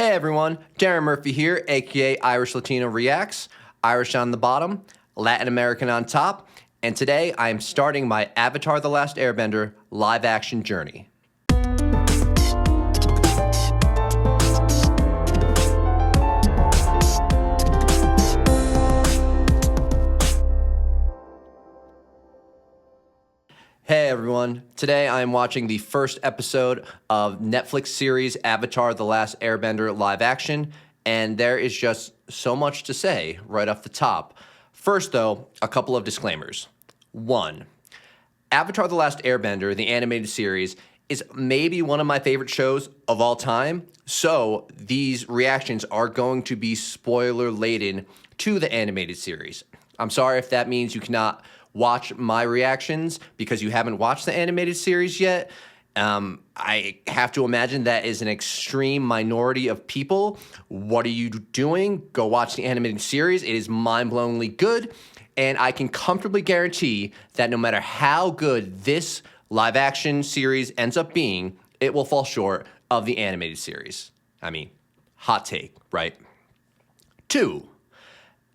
Hey everyone, Darren Murphy here, aka Irish Latino Reacts, Irish on the bottom, Latin American on top, and today I am starting my Avatar: The Last Airbender live action journey. Hey everyone, today I am watching the first episode of Netflix series Avatar: The Last Airbender live action, and there is just so much to say right off the top. First though, a couple of disclaimers. 1. Avatar: The Last Airbender, the animated series, is maybe one of my favorite shows of all time, so these reactions are going to be spoiler-laden to the animated series. I'm sorry if that means you cannot watch my reactions because you haven't watched the animated series yet. I have to imagine that is an extreme minority of people. What are you doing? Go watch the animated series. It is mind-blowingly good, and I can comfortably guarantee that no matter how good this live-action series ends up being, it will fall short of the animated series. I mean, hot take, right? 2.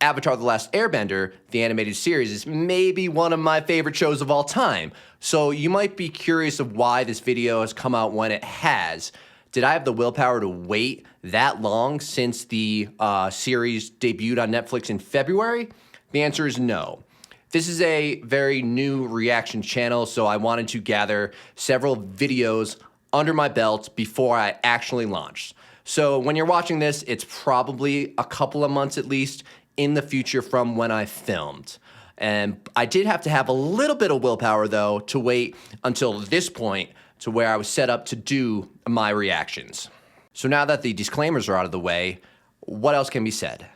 Avatar: The Last Airbender, the animated series, is maybe one of my favorite shows of all time. So you might be curious of why this video has come out when it has. Did I have the willpower to wait that long since the series debuted on Netflix in February? The answer is no. This is a very new reaction channel, so I wanted to gather several videos under my belt before I actually launched. So when you're watching this, it's probably a couple of months at least in the future from when I filmed. And I did have to have a little bit of willpower, though, to wait until this point to where I was set up to do my reactions. So now that the disclaimers are out of the way, what else can be said?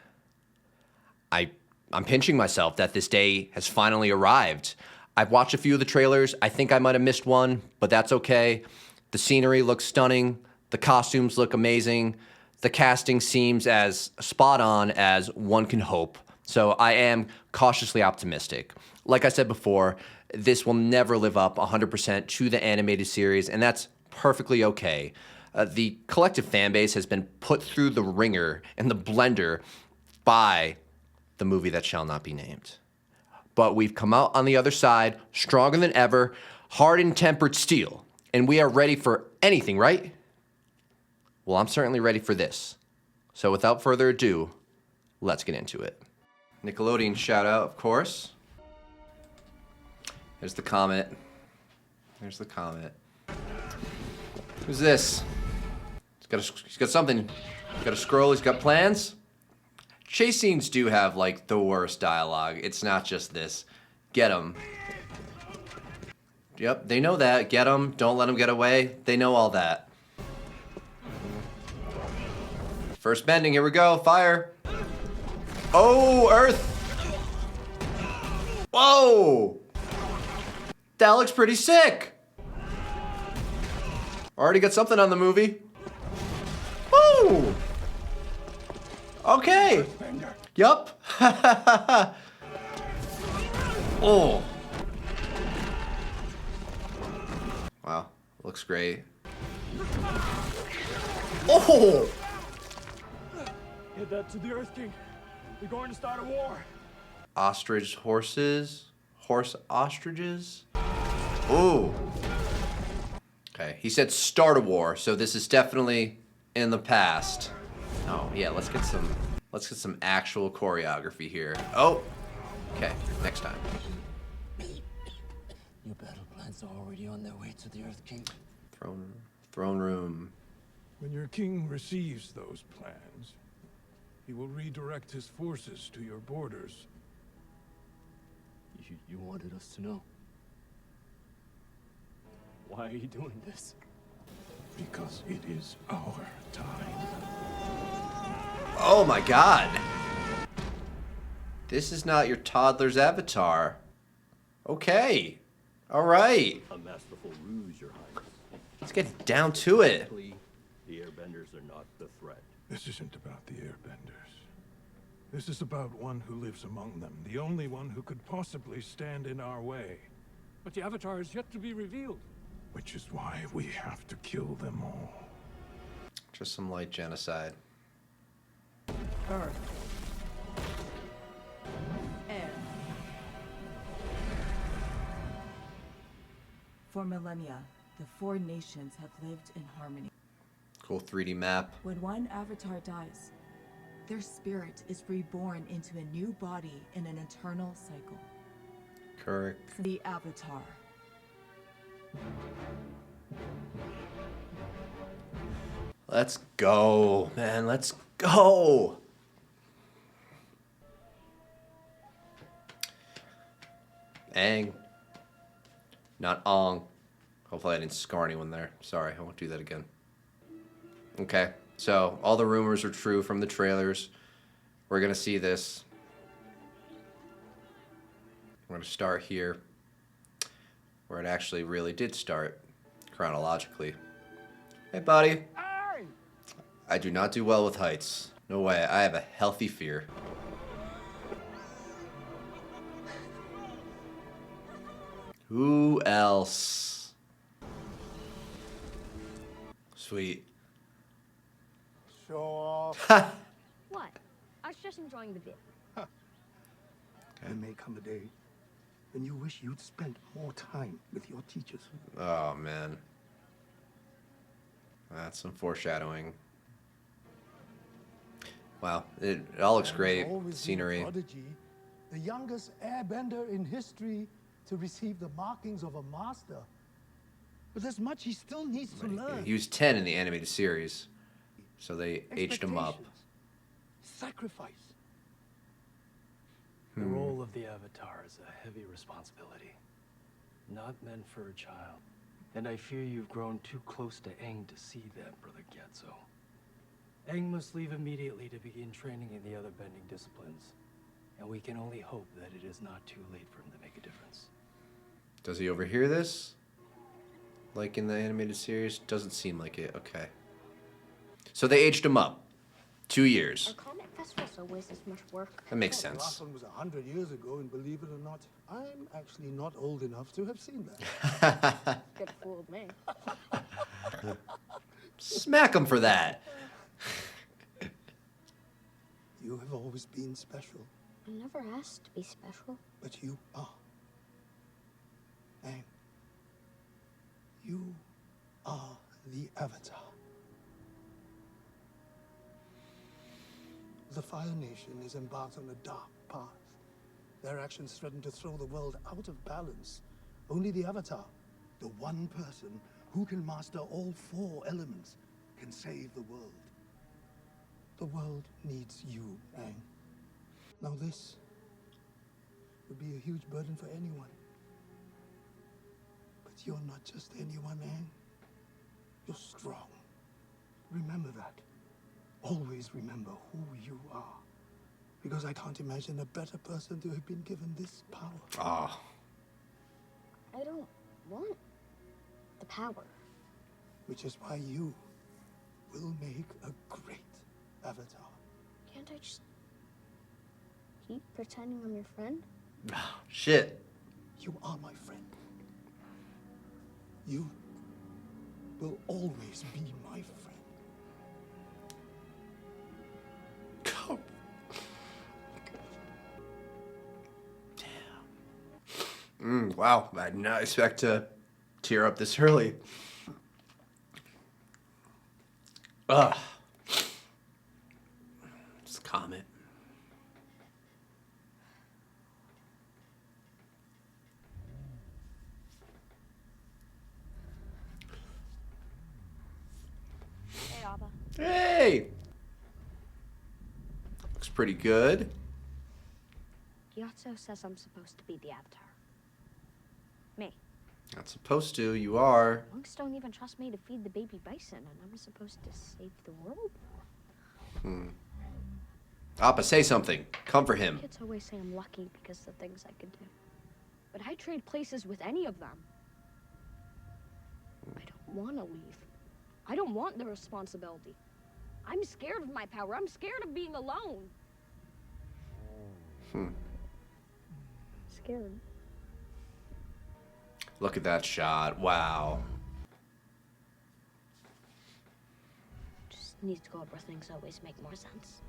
I'm pinching myself that this day has finally arrived. I've watched a few of the trailers. I think I might have missed one, but that's okay. The scenery looks stunning. The costumes look amazing. The casting seems as spot on as one can hope, so I am cautiously optimistic. Like I said before, this will never live up 100% to the animated series, and that's perfectly okay. The collective fan base has been put through the ringer and the blender by the movie that shall not be named. But we've come out on the other side, stronger than ever, hardened tempered steel, and we are ready for anything, right? Well, I'm certainly ready for this. So without further ado, let's get into it. Nickelodeon shout out, of course. There's the comet. There's the comet. Who's this? He's got something. He's got a scroll, he's got plans. Chase scenes do have like the worst dialogue. It's not just this. Get him. Yep, they know that. Get him. Don't let him get away. They know all that. First bending, here we go, fire. Oh, Earth. Whoa. That looks pretty sick. Already got something on the movie. Woo. Okay. Yup. Oh. Wow, looks great. Oh. Get that to the Earth King. We're going to start a war. Ostrich horses? Horse ostriches? Ooh. Okay, he said start a war, so this is definitely in the past. Oh, yeah, let's get some actual choreography here. Oh. Okay, next time. Your battle plans are already on their way to the Earth King. Throne room. When your king receives those plans, he will redirect his forces to your borders. You wanted us to know. Why are you doing this? Because it is our time. Oh my god. This is not your toddler's avatar. Okay. Alright. A masterful ruse, Your Highness. Let's get down to it. The Airbenders are not the threat. This isn't about the Airbenders. This is about one who lives among them, the only one who could possibly stand in our way. But the Avatar is yet to be revealed. Which is why we have to kill them all. Just some light genocide. Earth. Air. For millennia, the four nations have lived in harmony. Cool 3D map. When one avatar dies, their spirit is reborn into a new body in an eternal cycle. Correct. The Avatar. Let's go, man. Let's go. Aang. Not Ong. Hopefully I didn't scar anyone there. Sorry, I won't do that again. Okay, so all the rumors are true from the trailers. We're going to see this. We're going to start here, where it actually really did start, chronologically. Hey, buddy. I do not do well with heights. No way, I have a healthy fear. Who else? Sweet. Show off. What? I was just enjoying the bit. There may come a day when you wish you'd spent more time with your teachers. Oh, man. That's some foreshadowing. Wow, it all looks great. Always been a Scenery. prodigy, the youngest airbender in history to receive the markings of a master. But there's much he still needs to learn. He was 10 in the animated series, so they aged him up. Expectations, Sacrifice. The role of the Avatar is a heavy responsibility. Not meant for a child. And I fear you've grown too close to Aang to see that, Brother Getzo. Aang must leave immediately to begin training in the other bending disciplines. And we can only hope that it is not too late for him to make a difference. Does he overhear this? Like in the animated series? Doesn't seem like it. Okay. So they aged him up. 2 Are years. comic festivals always this much work? That makes The last sense. one was 100 years ago, and believe it or not, I'm actually not old enough to have seen that. Good fooled me. Smack him for that. You have always been special, I never asked to be special. but you are. And you are the Avatar. The Fire Nation is embarked on a dark path. Their actions threaten to throw the world out of balance. Only the Avatar, the one person who can master all four elements, can save the world. The world needs you, Aang. Now this would be a huge burden for anyone. But you're not just anyone, Aang. You're strong. Remember that. Always remember who you are. Because I can't imagine a better person to have been given this power. Oh. I don't want the power. Which is why you will make a great Avatar. Can't I just keep pretending I'm your friend? Shit. You are my friend. You will always be my friend. Wow, I did not expect to tear up this early. Ugh. Just comment. Hey, Abba. Hey! Looks pretty good. Gyatso says I'm supposed to be the Avatar. Me. Not supposed to, you are. Monks don't even trust me to feed the baby bison, and I'm supposed to save the world? Appa, say something. Come for him. Kids always say I'm lucky because of the things I could do. But I trade places with any of them. I don't want to leave. I don't want the responsibility. I'm scared of my power. I'm scared of being alone. Scared. Look at that shot. Wow. Just need to go over things always make more sense.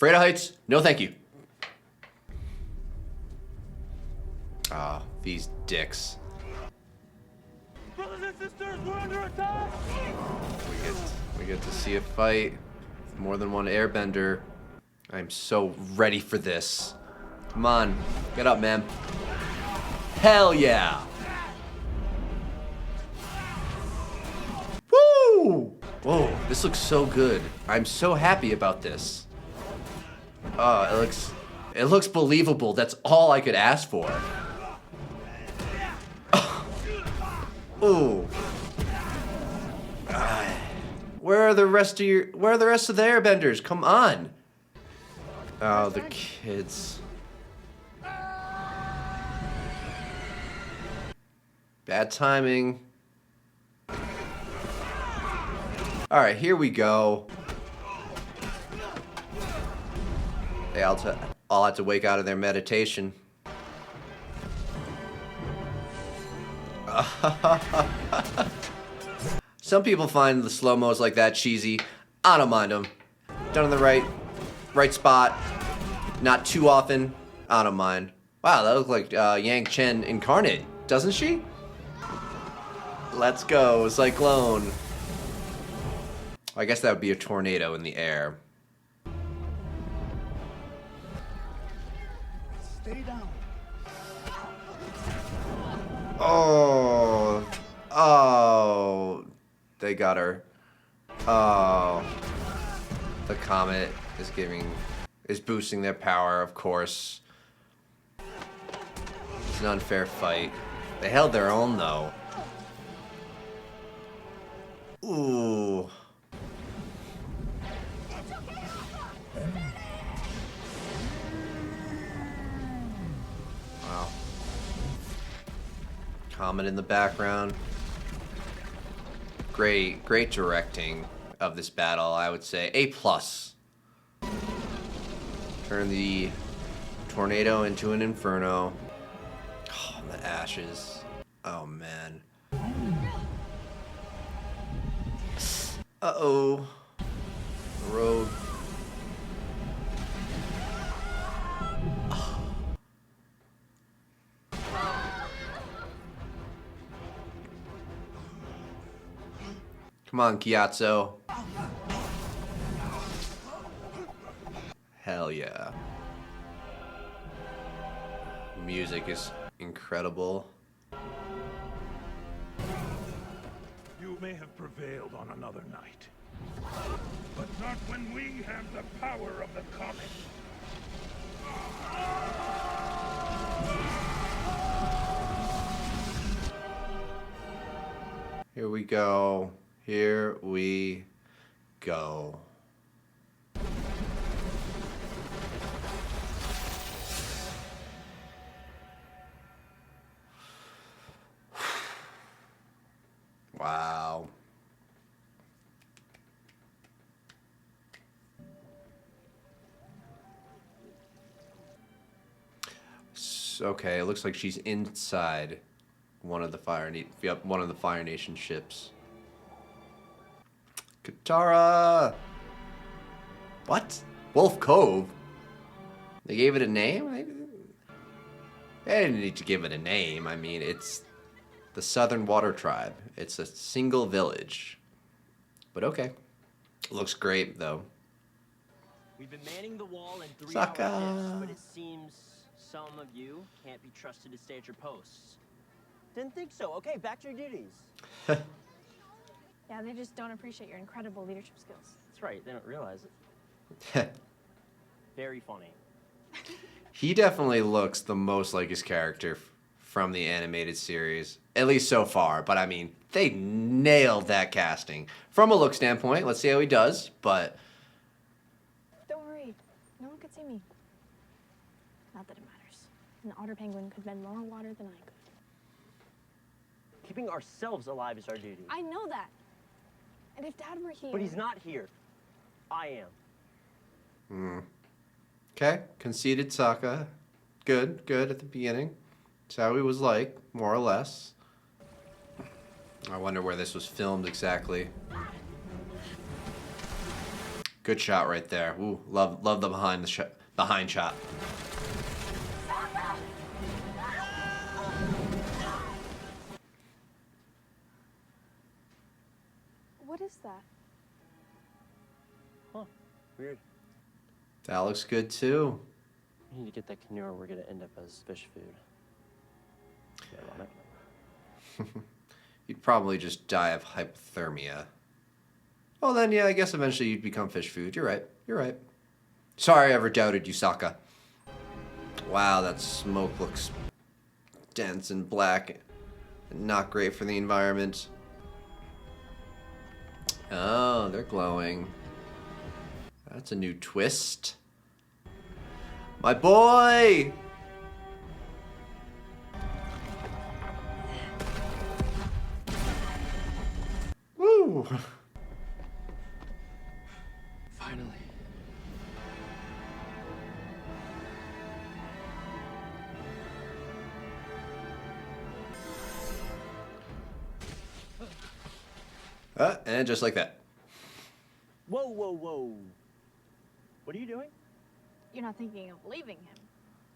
Afraid of heights? No, thank you. Ah, these dicks. Brothers and sisters, we're under attack! We get to see a fight with more than one airbender. I'm so ready for this. Come on, get up, man. Hell yeah! Woo! Whoa, this looks so good. I'm so happy about this. Oh, it looks believable. That's all I could ask for. Ooh. Where are the rest of the airbenders? Come on. Oh, the kids. Bad timing. All right, here we go. They all had to wake out of their meditation. Some people find the slow-mos like that cheesy. I don't mind them. Done in the right spot. Not too often. I don't mind. Wow, that looks like Yang Chen incarnate, doesn't she? Let's go, Cyclone. I guess that would be a tornado in the air. Stay down. Oh. Oh. They got her. Oh. The comet is boosting their power, of course. It's an unfair fight. They held their own, though. Ooh. Wow. Comet in the background. Great directing of this battle, I would say. A+. Turn the tornado into an inferno. Oh, the ashes. Oh, man. Uh-oh. The road. Come on, Gyatso. Hell yeah. Music is incredible. You may have prevailed on another night, but not when we have the power of the comet. Here we go. Here we go. Wow. Okay, it looks like she's inside one of the Fire Nation ships. Katara! What? Wolf Cove? They gave it a name? They didn't need to give it a name. I mean, it's the Southern Water Tribe. It's a single village. But okay. Looks great, though. We've been manning the wall in 3 Sokka. hour shifts, but it seems some of you can't be trusted to stay at your posts. Didn't think so. Okay, back to your duties. Yeah, they just don't appreciate your incredible leadership skills. That's right, they don't realize it. Very funny. He definitely looks the most like his character from the animated series, at least so far. But I mean, they nailed that casting. From a look standpoint, let's see how he does, but... Don't worry, no one could see me. Not that it matters. An otter penguin could bend more water than I could. Keeping ourselves alive is our duty. I know that. And if Dad were here... But he's not here. I am. Okay, conceded Sokka. Good at the beginning. That's how he was like, more or less. I wonder where this was filmed exactly. Good shot right there. Ooh, love the behind shot. What is that? Huh. Weird. That looks good too. We need to get that canoe or we're gonna end up as fish food. Ironic. You'd probably just die of hypothermia. Well then, yeah, I guess eventually you'd become fish food. You're right. You're right. Sorry I ever doubted you, Sokka. Wow, that smoke looks dense and black. And not great for the environment. Oh, they're glowing. That's a new twist. My boy! Woo! Finally. And just like that. Whoa, whoa, whoa. What are you doing? You're not thinking of leaving him.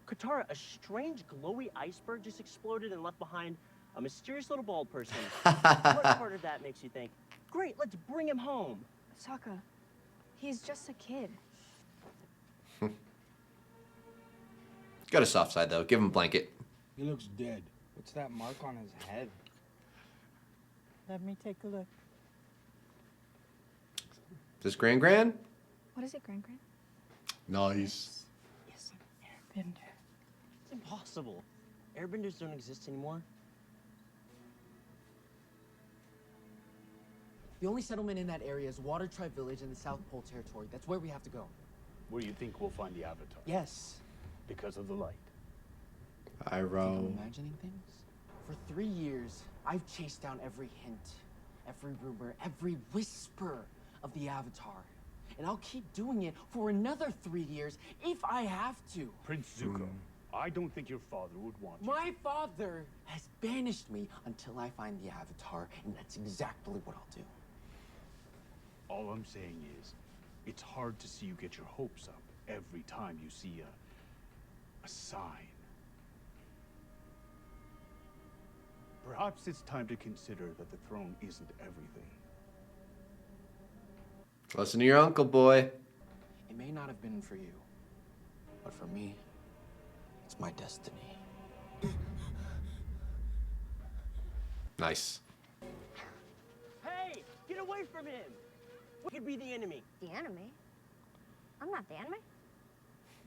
Katara, a strange glowy iceberg just exploded and left behind a mysterious little bald person. What part of that makes you think, great, let's bring him home? Sokka, he's just a kid. Got a soft side though. Give him a blanket. He looks dead. What's that mark on his head? Let me take a look. This Gran? What is it, Gran? Nice. Is an airbender. It's impossible. Airbenders don't exist anymore. The only settlement in that area is Water Tribe Village in the South Pole Territory. That's where we have to go. Where you think we'll find the Avatar? Yes. Because of the light. I Think row. I'm imagining things? For 3 years, I've chased down every hint, every rumor, every whisper of the Avatar. And I'll keep doing it for another 3 years if I have to. Prince Zuko, I don't think your father would want you. My father has banished me until I find the Avatar, and that's exactly what I'll do. All I'm saying is, it's hard to see you get your hopes up every time you see a sign. Perhaps it's time to consider that the throne isn't everything. Listen to your uncle, boy. It may not have been for you, but for me, it's my destiny. Nice. Hey, get away from him! We could be the enemy. The enemy? I'm not the enemy.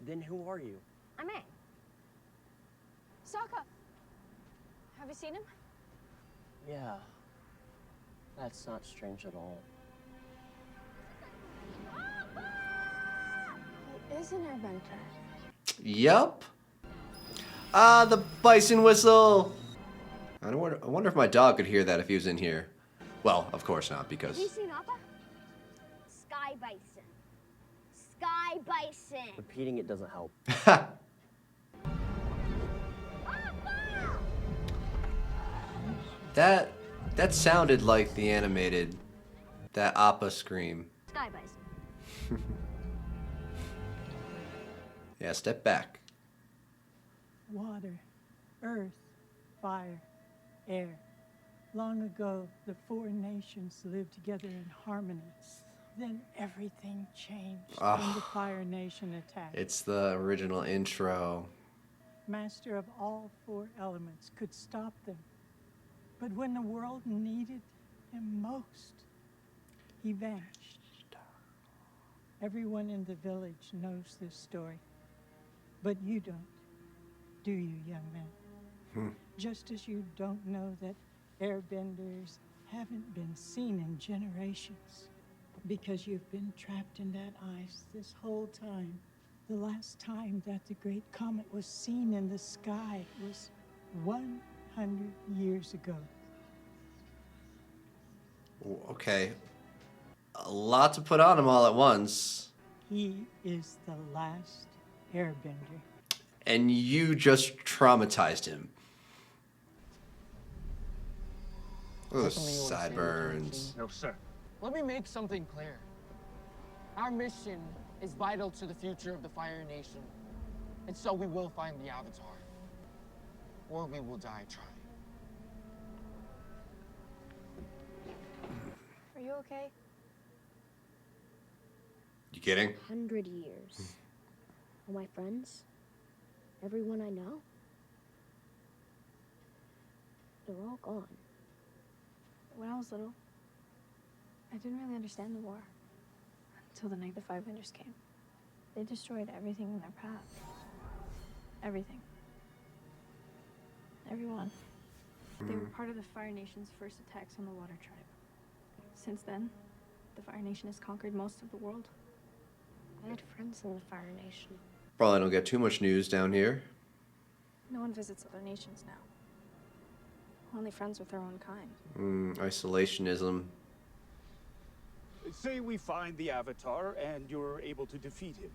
Then who are you? I'm Aang. Sokka! Have you seen him? Yeah. That's not strange at all. He is an airbender. Yup. Ah, the bison whistle. I wonder if my dog could hear that if he was in here. Well, of course not, because... Have you seen Appa? Sky bison. Sky bison. Repeating it doesn't help. That sounded like the animated, that Appa scream. Sky bison. Yeah, step back. Water, earth, fire, air. Long ago, the 4 nations lived together in harmony. Then everything changed when the Fire Nation attacked. It's the original intro. Master of all 4 elements could stop them. But when the world needed him most, he vanished. Everyone in the village knows this story. But you don't, do you, young man? Just as you don't know that airbenders haven't been seen in generations. Because you've been trapped in that ice this whole time. The last time that the great comet was seen in the sky was 100 years ago. Okay. A lot to put on him all at once. He is the last airbender. And you just traumatized him. Look at those sideburns. No, sir. Let me make something clear. Our mission is vital to the future of the Fire Nation. And so we will find the Avatar. Or we will die trying. Are you okay? You kidding? 100 years. All my friends, everyone I know, they're all gone. When I was little, I didn't really understand the war until the night the Firebenders came. They destroyed everything in their path. Everything. Everyone. They were part of the Fire Nation's first attacks on the Water Tribe. Since then, the Fire Nation has conquered most of the world. I had friends in the Fire Nation. Probably don't get too much news down here. No one visits other nations now. Only friends with their own kind. Isolationism. Say we find the Avatar and you're able to defeat him.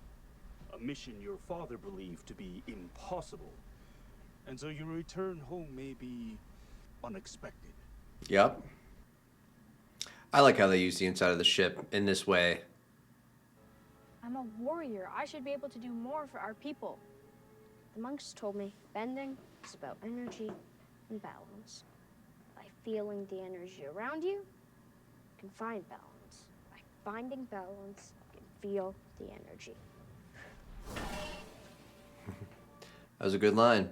A mission your father believed to be impossible. And so your return home may be unexpected. Yep. I like how they use the inside of the ship in this way. I'm a warrior. I should be able to do more for our people. The monks told me bending is about energy and balance. By feeling the energy around you, you can find balance. By finding balance, you can feel the energy. That was a good line.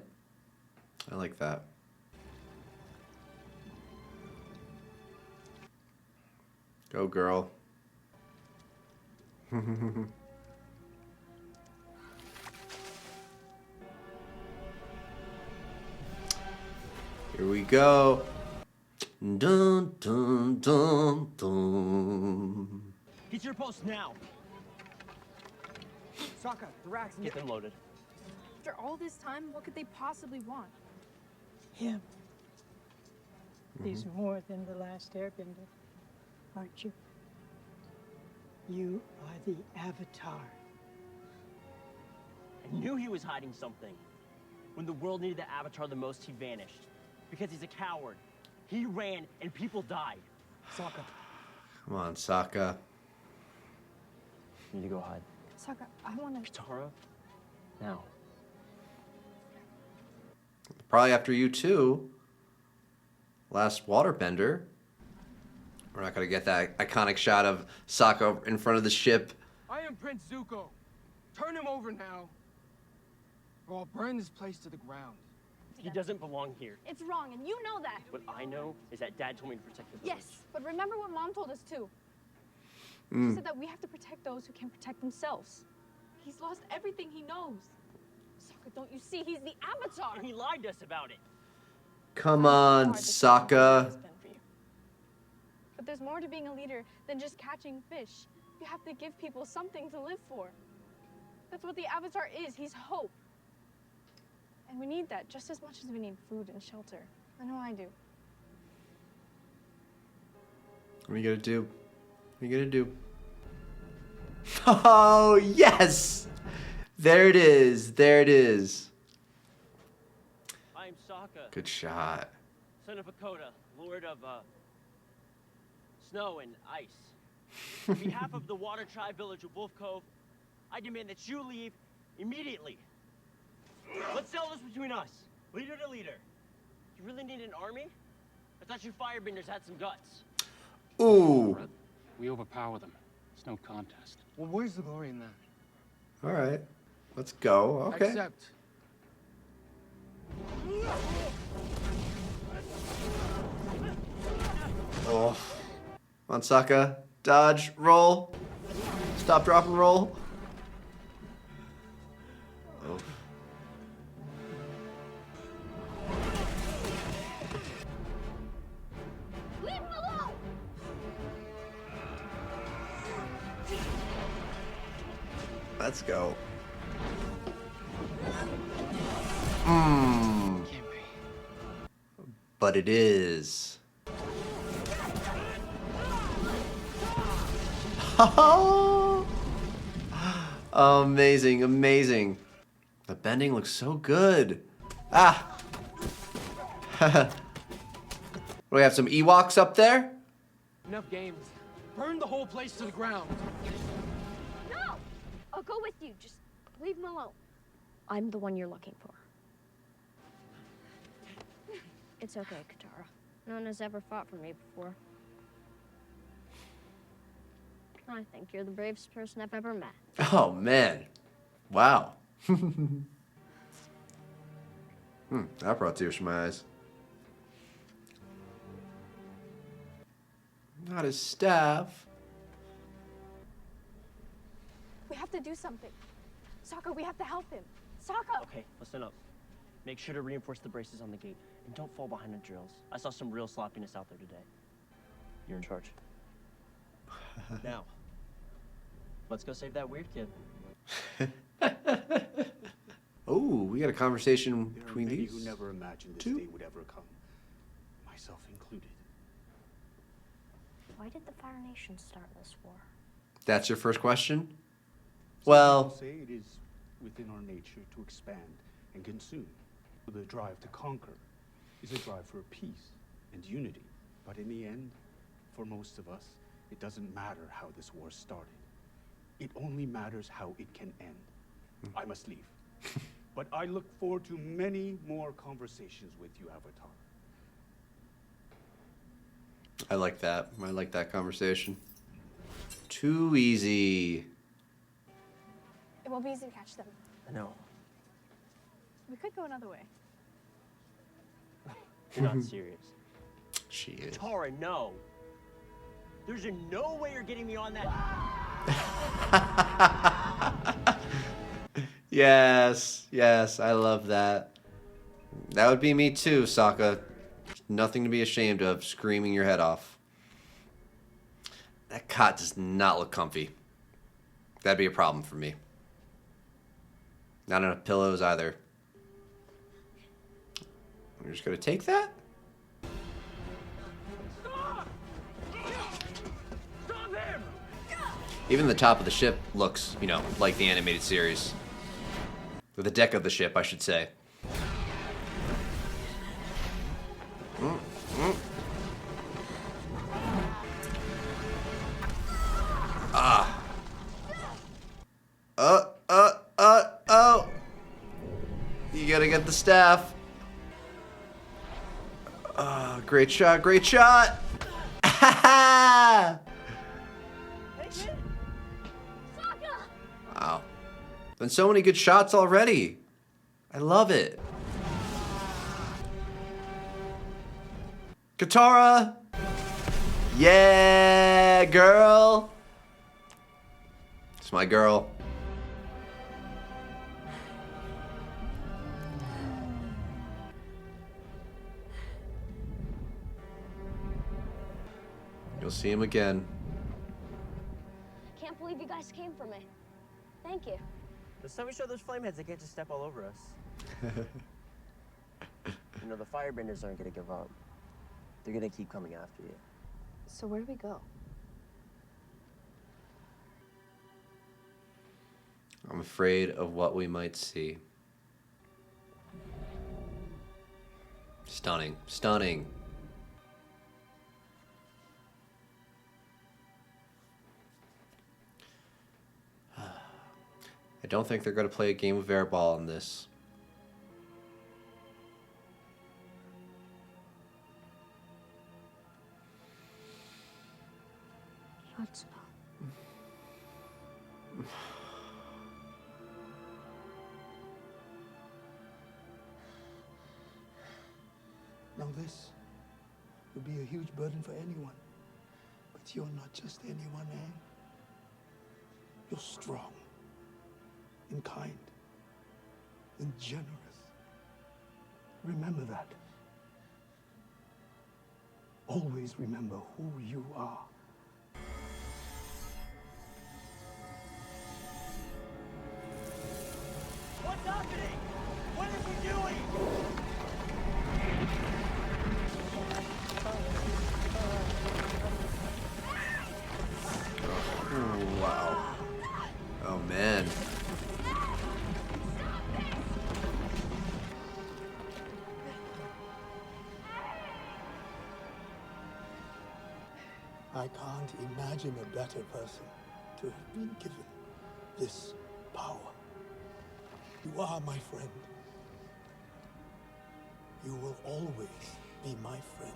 I like that. Go, girl. Here we go. Dun, dun, dun, dun. Get your post now. Sokka, the racks. Get them loaded. After all this time, what could they possibly want? Him. He's more than the last airbender, aren't you? You are the Avatar. I knew he was hiding something. When the world needed the Avatar the most, he vanished. Because he's a coward. He ran and people died. Sokka. Come on, Sokka. You need to go hide. Sokka, I want to... Katara, now. Probably after you too. Last waterbender. We're not gonna get that iconic shot of Sokka in front of the ship. I am Prince Zuko. Turn him over now, or I'll burn this place to the ground. He doesn't belong here. It's wrong, and you know that. What I know is that Dad told me to protect the village. Yes, but remember what Mom told us too. She said that we have to protect those who can protect themselves. He's lost everything he knows. Sokka, don't you see? He's the Avatar. And he lied to us about it. Come on, Sokka. But there's more to being a leader than just catching fish. You have to give people something to live for. That's what the Avatar is. He's hope. And we need that just as much as we need food and shelter. I know I do. What are you gonna do? What are you gonna do? Oh, yes! There it is. There it is. I am Sokka, Good shot. son of Hakoda, lord of, snow and ice. On behalf of the Water Tribe village of Wolf Cove, I demand that you leave immediately. Let's settle this between us, leader to leader. You really need an army? I thought you firebenders had some guts. Ooh. We overpower them. It's no contest. Well, where's the glory in that? All right. Let's go. Okay. Except... Oh. Come on, Sokka. Dodge. Roll. Stop, drop, and roll. Oh. Leave him alone! Let's go. But it is. Amazing, amazing. The bending looks so good. Ah. We have some Ewoks up there? Enough games. Burn the whole place to the ground. I'll go with you. Just leave him alone. I'm the one you're looking for. It's okay, Katara. No one has ever fought for me before. I think you're the bravest person I've ever met. Oh, man. Wow. That brought tears to my eyes. Not his staff. We have to do something. Sokka, we have to help him. Sokka! Okay, listen up. Make sure to reinforce the braces on the gate, and don't fall behind the drills. I saw some real sloppiness out there today. You're in charge. Now, let's go save that weird kid. Oh, we got a conversation between many these who never imagined this two. day would ever come, myself included. Why did the Fire Nation start this war? That's your first question? Some Well, people say it is within our nature to expand and consume. The drive to conquer is a drive for peace and unity. But in the end, for most of us, it doesn't matter how this war started. It only matters how it can end. I must leave. But I look forward to many more conversations with you, Avatar. I like that. I like that conversation. Too easy. It won't be easy to catch them. I know. We could go another way. You're not serious. She is. Tara, no. There's no way you're getting me on that. Yes, yes, I love that. That would be me too, Sokka. Nothing to be ashamed of, screaming your head off. That cot does not look comfy. That'd be a problem for me. Not enough pillows either. We're just gonna take that? Stop! Stop him! Even the top of the ship looks, you know, like the animated series. Or the deck of the ship, I should say. Ah. Oh. You gotta get the staff. Great shot, great shot. Wow. Been so many good shots already. I love it. Katara! Yeah, girl! It's my girl. You'll see him again. Can't believe you guys came for me. Thank you. This time we show those flameheads, they can't just step all over us. You know, the firebenders aren't gonna give up. They're gonna keep coming after you. So where do we go? I'm afraid of what we might see. Stunning. Stunning. I don't think they're going to play a game of airball in this. Let's go. Now this would be a huge burden for anyone. But you're not just anyone, eh? You're strong, and kind, and generous. Remember that. Always remember who you are. What's happening? What is he doing? Oh, wow. Oh, man. I can't imagine a better person to have been given this power. You are my friend. You will always be my friend.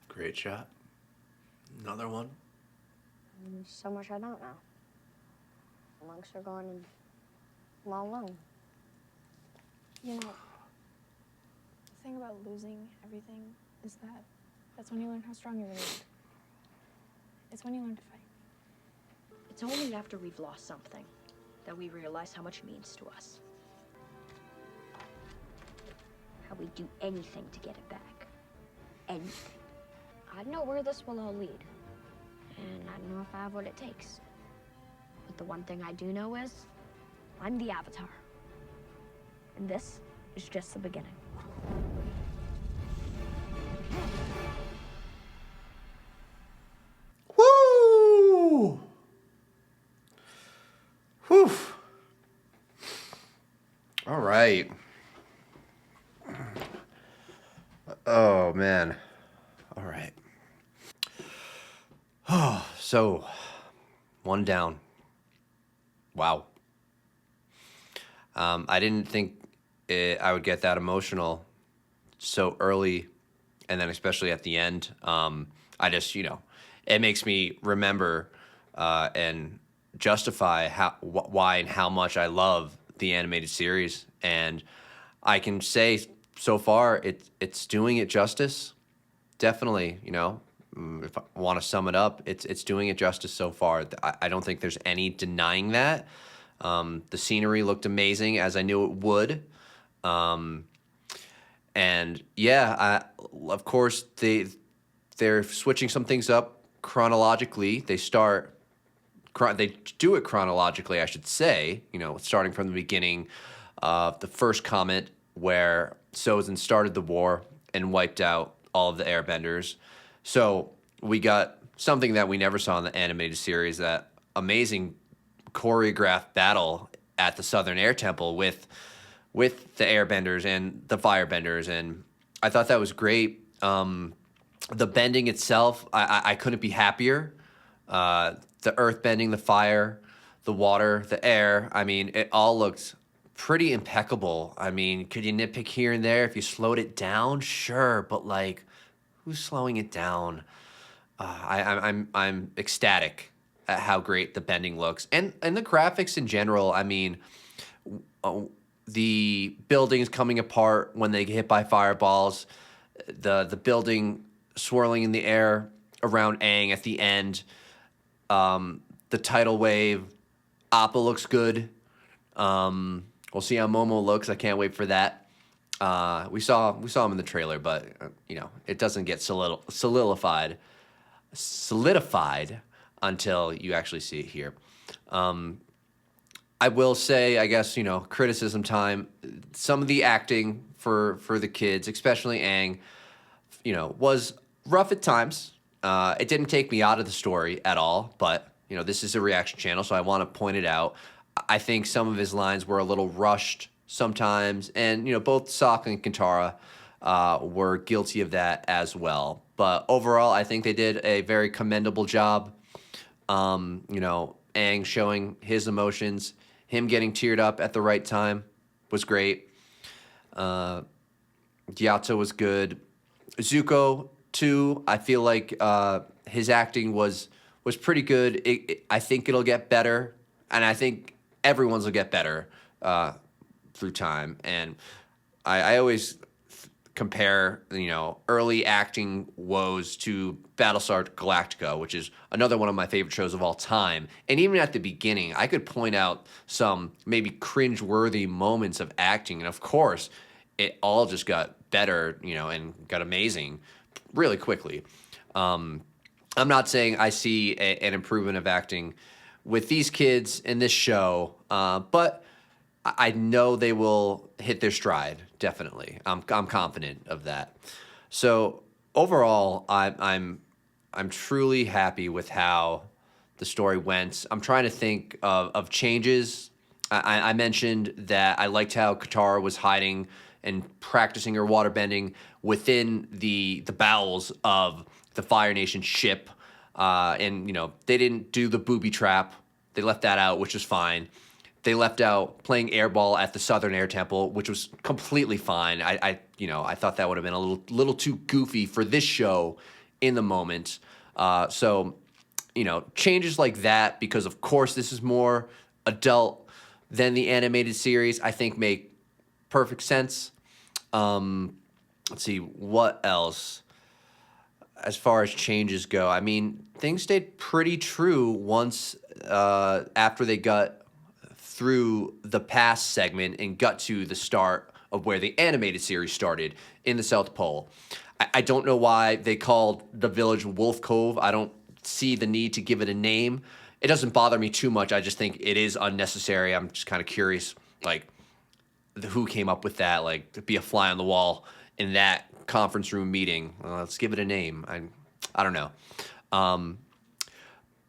Great shot. Another one. So much I don't know. The monks are gone and I'm all alone. You know, the thing about losing everything is that that's when you learn how strong you really are. It's when you learn to fight. It's only after we've lost something that we realize how much it means to us. How we'd do anything to get it back. Anything. I don't know where this will all lead. And I don't know if I have what it takes. But the one thing I do know is I'm the Avatar. And this is just the beginning. Woo! Whew. All right. Oh, man. All right. Oh, so one down. Wow. I didn't think I would get that emotional so early, and then especially at the end. I just, it makes me remember and justify why and how much I love the animated series, and I can say so far it's doing it justice. Definitely, if I want to sum it up, it's doing it justice so far. I don't think there's any denying that. The scenery looked amazing, as I knew it would. And yeah, of course they're switching some things up chronologically. They do it chronologically, I should say. Starting from the beginning of the first comet, where Sozin started the war and wiped out all of the airbenders. So we got something that we never saw in the animated series, that amazing choreographed battle at the Southern Air Temple with the airbenders and the firebenders, and I thought that was great. The bending itself, I couldn't be happier. The earth bending, the fire, the water, the air, I mean, it all looked pretty impeccable. I mean, could you nitpick here and there if you slowed it down? Sure, but like, who's slowing it down? I'm ecstatic at how great the bending looks, and the graphics in general. I mean, the buildings coming apart when they get hit by fireballs, the building swirling in the air around Aang at the end, the tidal wave. Appa looks good. We'll see how Momo looks. I can't wait for that. We saw him in the trailer, but it doesn't get solidified until you actually see it here. I will say, I guess, criticism time. Some of the acting for the kids, especially Aang, was rough at times. It didn't take me out of the story at all, but this is a reaction channel, so I want to point it out. I think some of his lines were a little rushed sometimes, and both Sokka and Kintara were guilty of that as well. But overall, I think they did a very commendable job. Aang showing his emotions, him getting teared up at the right time was great. Gyatso was good. Zuko too. I feel like his acting was pretty good. I think it'll get better, and I think everyone's will get better through time. And I always compare, early acting woes to Battlestar Galactica, which is another one of my favorite shows of all time. And even at the beginning, I could point out some maybe cringe-worthy moments of acting. And of course, it all just got better, and got amazing really quickly. I'm not saying I see an improvement of acting with these kids in this show, but I know they will hit their stride. Definitely, I'm confident of that. So overall, I'm truly happy with how the story went. I'm trying to think of changes. I mentioned that I liked how Katara was hiding and practicing her waterbending within the bowels of the Fire Nation ship. And, they didn't do the booby trap. They left that out, which was fine. They left out playing airball at the Southern Air Temple, which was completely fine. I thought that would have been a little too goofy for this show in the moment. So, changes like that, because of course this is more adult than the animated series, I think make perfect sense. Let's see, what else? As far as changes go, I mean, things stayed pretty true once after they got through the past segment and got to the start of where the animated series started in the South Pole. I don't know why they called the village Wolf Cove. I don't see the need to give it a name. It doesn't bother me too much. I just think it is unnecessary. I'm just kind of curious, like, who came up with that, like, to be a fly on the wall in that conference room meeting. Let's give it a name. I don't know.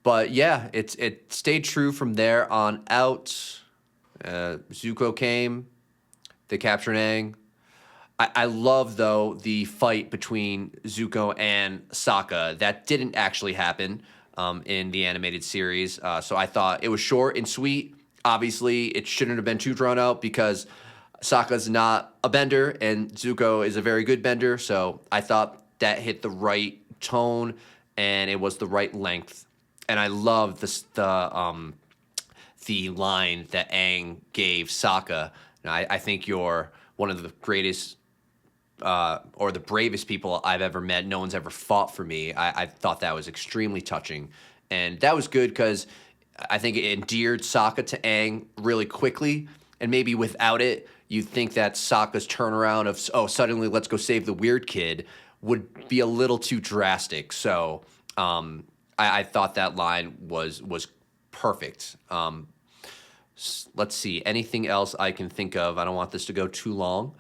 But yeah, it stayed true from there on out. Zuko came. They captured Aang. I love, though, the fight between Zuko and Sokka. That didn't actually happen in the animated series. So I thought it was short and sweet. Obviously, it shouldn't have been too drawn out because Sokka's not a bender and Zuko is a very good bender. So I thought that hit the right tone and it was the right length. And I love the line that Aang gave Sokka. Now, I think you're one of the greatest or the bravest people I've ever met. No one's ever fought for me. I thought that was extremely touching. And that was good because I think it endeared Sokka to Aang really quickly. And maybe without it, you'd think that Sokka's turnaround of, suddenly let's go save the weird kid would be a little too drastic. So I thought that line was perfect. Let's see. Anything else I can think of? I don't want this to go too long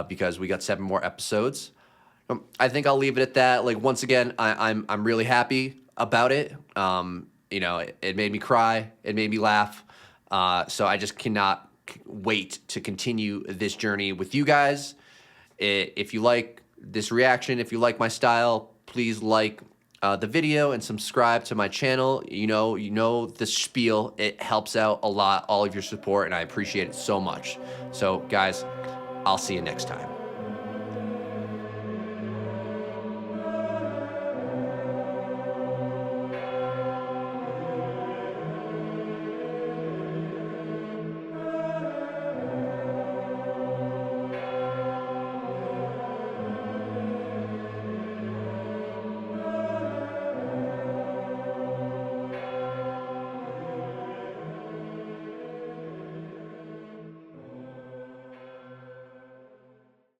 because we got 7 more episodes. I think I'll leave it at that. Like, once again, I'm really happy about it. It made me cry. It made me laugh. So I just cannot wait to continue this journey with you guys. If you like this reaction, if you like my style, please like the video and subscribe to my channel. You know the spiel. It helps out a lot, all of your support, and I appreciate it so much. So, guys, I'll see you next time.